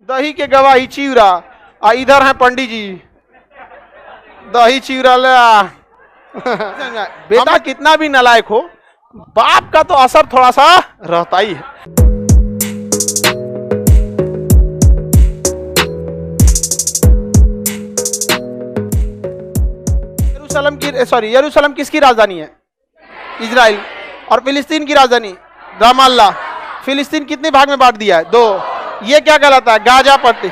दही के गवाही चिवरा, इधर है पंडित जी, दही चिवरा ले आ। बेटा कितना भी नालायक हो, बाप का तो असर थोड़ा सा रहता ही है। यरूशलेम किसकी राजधानी है? इजराइल। और फिलिस्तीन की राजधानी रामाल्ला। फिलिस्तीन कितने भाग में बांट दिया है? 2। ये क्या कहलाता है? गाजा पट्टी।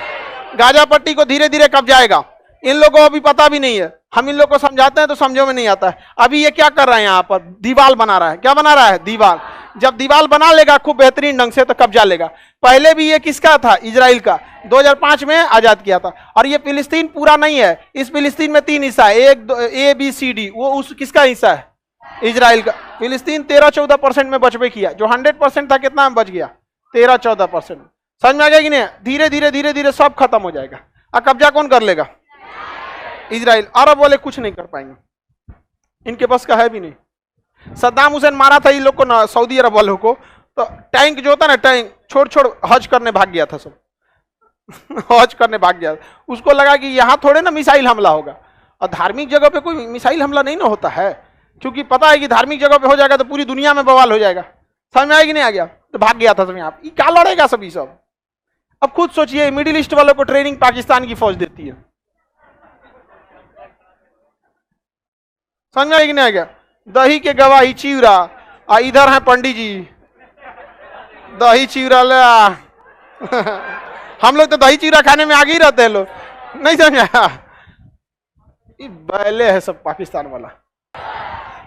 गाजा पट्टी को धीरे धीरे कब जाएगा, इन लोगों को अभी पता भी नहीं है। हम इन लोगों को समझाते हैं तो समझो में नहीं आता है। अभी ये क्या कर रहा है, यहाँ पर दीवार बना रहा है। क्या बना रहा है? दीवार। जब दीवार बना लेगा खूब बेहतरीन ढंग से तो कब्जा लेगा। पहले भी ये किसका था? इजराइल का। 2005 में आजाद किया था। और ये फिलिस्तीन पूरा नहीं है, इस फिलिस्तीन में 3 हिस्सा है, एक ABCD। वो उस किसका हिस्सा है? इजराइल का। फिलिस्तीन 13-14% में बचबे किया। जो 100% था कितना में बच गया? 13-14%। समझ में आ गया कि नहीं? धीरे धीरे धीरे धीरे सब खत्म हो जाएगा। अब कब्जा कौन कर लेगा? इजराइल। अरब वाले कुछ नहीं कर पाएंगे, इनके बस का है भी नहीं। सद्दाम हुसैन मारा था इन लोग को ना, सऊदी अरब वालों को, तो टैंक जो होता ना, टैंक छोड़ हज करने भाग गया था सब। हज करने भाग गया। उसको लगा कि यहां थोड़े ना मिसाइल हमला होगा। और धार्मिक जगह पे कोई मिसाइल हमला नहीं ना होता है, क्योंकि पता है कि धार्मिक जगह पे हो जाएगा तो पूरी दुनिया में बवाल हो जाएगा। समझ में आया कि नहीं आ गया? तो भाग गया था सब। यहाँ क्या लड़ेगा सभी सब। अब खुद सोचिए, मिडिल ईस्ट वालों को ट्रेनिंग पाकिस्तान की फौज देती है। समझ में आया कि नहीं आ गया? दही के गवाही चिवरा, इधर है पंडित जी, दही चिवरा ले आ। हम लोग तो दही चिवरा खाने में आगे ही रहते हैं लोग, नहीं समझा? बैले है सब पाकिस्तान वाला।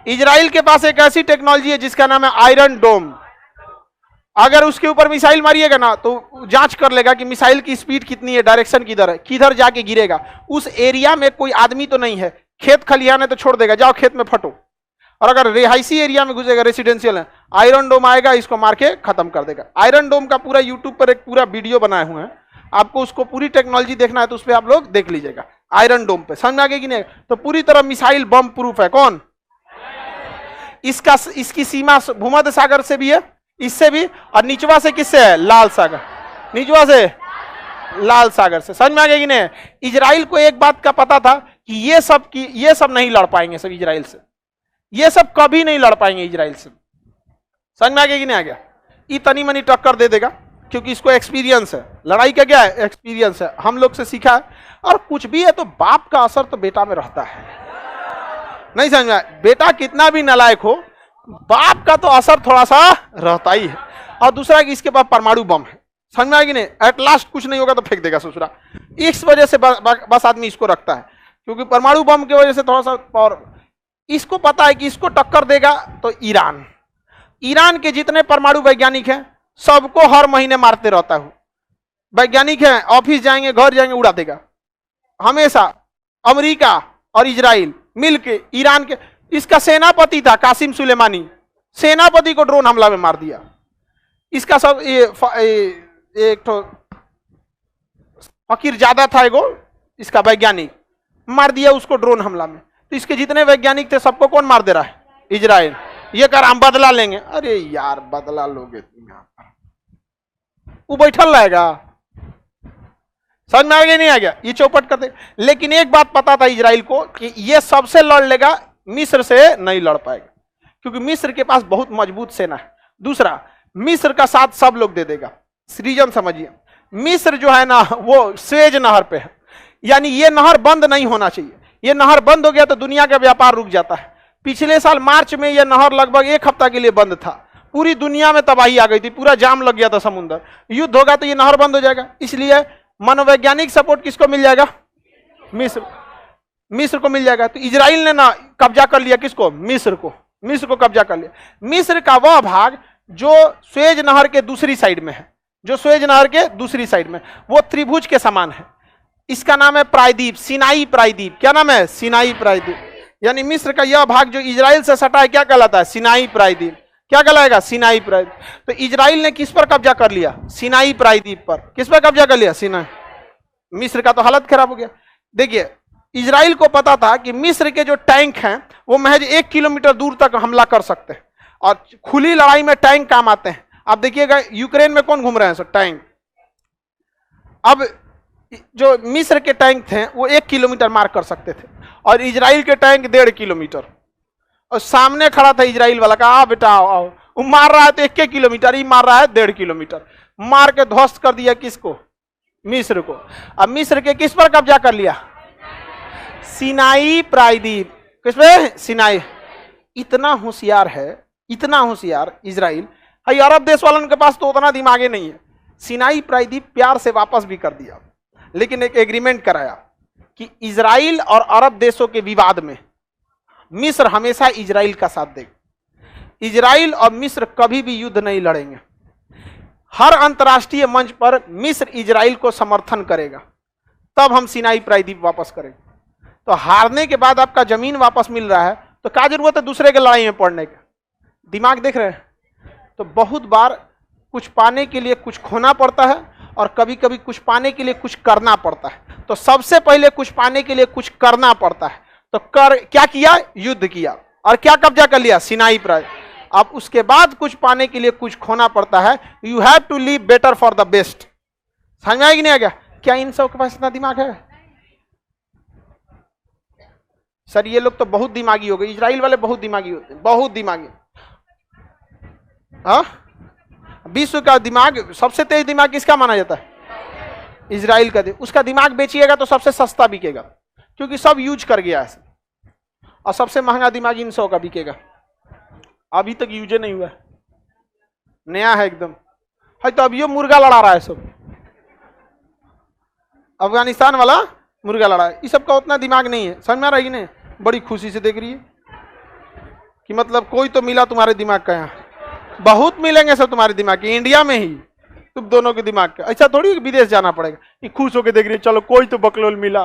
इजराइल के पास एक ऐसी टेक्नोलॉजी है जिसका नाम है आयरन डोम। अगर उसके ऊपर मिसाइल मारिएगा ना तो जांच कर लेगा कि मिसाइल की स्पीड कितनी है, डायरेक्शन किधर है, किधर जाके गिरेगा। उस एरिया में कोई आदमी तो नहीं है, खेत खलिहान है तो छोड़ देगा, जाओ खेत में फटो। और अगर रिहायशी एरिया में घुसेगा, रेसिडेंशियल है, आयरन डोम आएगा, इसको मार के खत्म कर देगा। आयरन डोम का पूरा यूट्यूब पर एक पूरा वीडियो बनाए हुए हैं, आपको उसको पूरी टेक्नोलॉजी देखना है तो उस पर आप लोग देख लीजिएगा। आयरन डोम पे समझ में आ गया कि नहीं? तो पूरी तरह मिसाइल बम प्रूफ है। कौन? इसकी सीमा भूमध्य सागर से भी है, इससे भी, और निचवा से किससे है? लाल सागर। निचवा से लाल सागर से। समझ में आ गया कि नहीं? इजराइल को एक बात का पता था कि ये सब नहीं लड़ पाएंगे सब इजराइल से, ये सब कभी नहीं लड़ पाएंगे इजराइल से। समझ में आ गया कि नहीं आ गया? ये तनी मनी टक्कर दे देगा, क्योंकि इसको एक्सपीरियंस है। लड़ाई का क्या है? एक्सपीरियंस है। हम लोग से सीखा है। और कुछ भी है तो बाप का असर तो बेटा में रहता है, नहीं समझ में आया? बेटा कितना भी नालायक हो, बाप का तो असर थोड़ा सा रहता ही है। और दूसरा कि इसके पास परमाणु बम है। समझ में आया कि नहीं? एट लास्ट कुछ नहीं होगा तो फेंक देगा ससुरा। इस वजह से बस आदमी इसको रखता है, क्योंकि परमाणु बम की वजह से थोड़ा सा पावर। इसको पता है कि इसको टक्कर देगा तो ईरान के जितने परमाणु वैज्ञानिक हैं सबको हर महीने मारते रहता हूं। वैज्ञानिक हैं, ऑफिस जाएंगे, घर जाएंगे, उड़ा देगा। हमेशा अमेरिका और इजराइल मिलके ईरान के, इसका सेनापति था कासिम सुलेमानी, सेनापति को ड्रोन हमला में मार दिया। इसका सब एक तो फकीर ज्यादा था एगो, इसका वैज्ञानिक मार दिया उसको ड्रोन हमला में। तो इसके जितने वैज्ञानिक थे सबको कौन मार दे रहा है? इजराइल। ये कर हम बदला लेंगे। अरे यार बदला लोगे तुम, यहां पर वो बैठल रहेगा। समझ में आ गया नहीं आ गया? ये चौपट करते। लेकिन एक बात पता था इजराइल को कि ये सबसे लड़ लेगा, मिस्र से नहीं लड़ पाएगा, क्योंकि मिस्र के पास बहुत मजबूत सेना है। दूसरा, मिस्र का साथ सब लोग दे देगा। रीजन समझिए, मिस्र जो है ना वो स्वेज नहर पे है, यानी ये नहर बंद नहीं होना चाहिए। ये नहर बंद हो गया तो दुनिया का व्यापार रुक जाता है। पिछले साल मार्च में यह नहर लगभग 1 हफ्ता के लिए बंद था। पूरी दुनिया में तबाही आ गई थी, पूरा जाम लग गया था समुद्र। युद्ध होगा तो ये नहर बंद हो जाएगा। इसलिए मनोवैज्ञानिक सपोर्ट किसको मिल जाएगा? मिस्र को मिल जाएगा। तो इजराइल ने ना कब्जा कर लिया किसको? मिस्र को कब्जा कर लिया। मिस्र का वह भाग जो स्वेज नहर के दूसरी साइड में है, वो त्रिभुज के समान है। इसका नाम है प्रायद्वीप, सिनाई प्रायद्वीप। क्या नाम है? सिनाई प्रायद्वीप। यानी मिस्र का यह भाग जो इजराइल से सटा है क्या कहलाता है? सिनाई प्रायद्वीप। क्या कहलाएगा? सिनाई प्रायद्वीप। तो इजराइल ने किस पर कब्जा कर लिया? सिनाई प्रायद्वीप पर। किस पर कब्जा कर लिया? सिनाई। मिस्र का तो हालत खराब हो गया। देखिए, इजराइल को पता था कि मिस्र के जो टैंक हैं वो महज 1 किलोमीटर दूर तक हमला कर सकते हैं, और खुली लड़ाई में टैंक काम आते हैं। आप देखिएगा यूक्रेन में कौन घूम रहे हैं? Sir tank. अब जो मिस्र के टैंक थे वो 1 किलोमीटर मार कर सकते थे और इजराइल के टैंक 1.5 किलोमीटर, और सामने खड़ा था इजराइल वाला, कहा आ बेटा आओ आओ। वो मार रहा है तो 1 किलोमीटर ही मार रहा है, 1.5 किलोमीटर मार के ध्वस्त कर दिया। किसको? मिस्र को। अब मिस्र के किस पर कब्जा कर लिया? सिनाई प्रायद्वीप। किस पे? सिनाई। इतना होशियार है, इतना होशियार इजराइल। भाई अरब देश वालों के पास तो उतना दिमाग नहीं है। सिनाई प्रायद्वीप प्यार से वापस भी कर दिया, लेकिन एक एग्रीमेंट कराया कि इजराइल और अरब देशों के विवाद में मिस्र हमेशा इजराइल का साथ देगा। इजराइल और मिस्र कभी भी युद्ध नहीं लड़ेंगे। हर अंतर्राष्ट्रीय मंच पर मिस्र इजराइल को समर्थन करेगा, तब हम सिनाई प्रायद्वीप वापस करेंगे। तो हारने के बाद आपका जमीन वापस मिल रहा है तो क्या जरूरत है दूसरे के लड़ाई में पड़ने का? दिमाग देख रहे हैं? तो बहुत बार कुछ पाने के लिए कुछ खोना पड़ता है और कभी कभी कुछ पाने के लिए कुछ करना पड़ता है। तो सबसे पहले कुछ पाने के लिए कुछ करना पड़ता है, तो कर क्या किया? युद्ध किया और क्या कब्जा कर लिया? सिनाई प्रायद्वीप। अब उसके बाद कुछ पाने के लिए कुछ खोना पड़ता है। You have to leave better for the best. समझ में आया कि नहीं आ गया? क्या इन सब के पास इतना दिमाग है? सर ये लोग तो बहुत दिमागी हो गए, इजराइल वाले बहुत दिमागी होते हैं, बहुत दिमागी। हाँ, विश्व का दिमाग सबसे तेज दिमाग किसका माना जाता है? इजराइल का। उसका दिमाग बेचिएगा तो सबसे सस्ता बिकेगा, क्योंकि सब यूज कर गया है, और सबसे महंगा दिमाग इन 100 का बिकेगा। अभी तक यूज नहीं हुआ, नया है एकदम है। तो अभी मुर्गा लड़ा रहा है सब, अफगानिस्तान वाला मुर्गा लड़ा है। इस सब का उतना दिमाग नहीं है। समझ में आ रहा है कि नहीं? बड़ी खुशी से देख रही है कि मतलब कोई तो मिला तुम्हारे दिमाग का। यहाँ बहुत मिलेंगे सब तुम्हारे दिमाग के, इंडिया में ही तुम दोनों के दिमाग का। ऐसा थोड़ी विदेश जाना पड़ेगा कि खुश होकर देख रही है चलो कोई तो बकलोल मिला।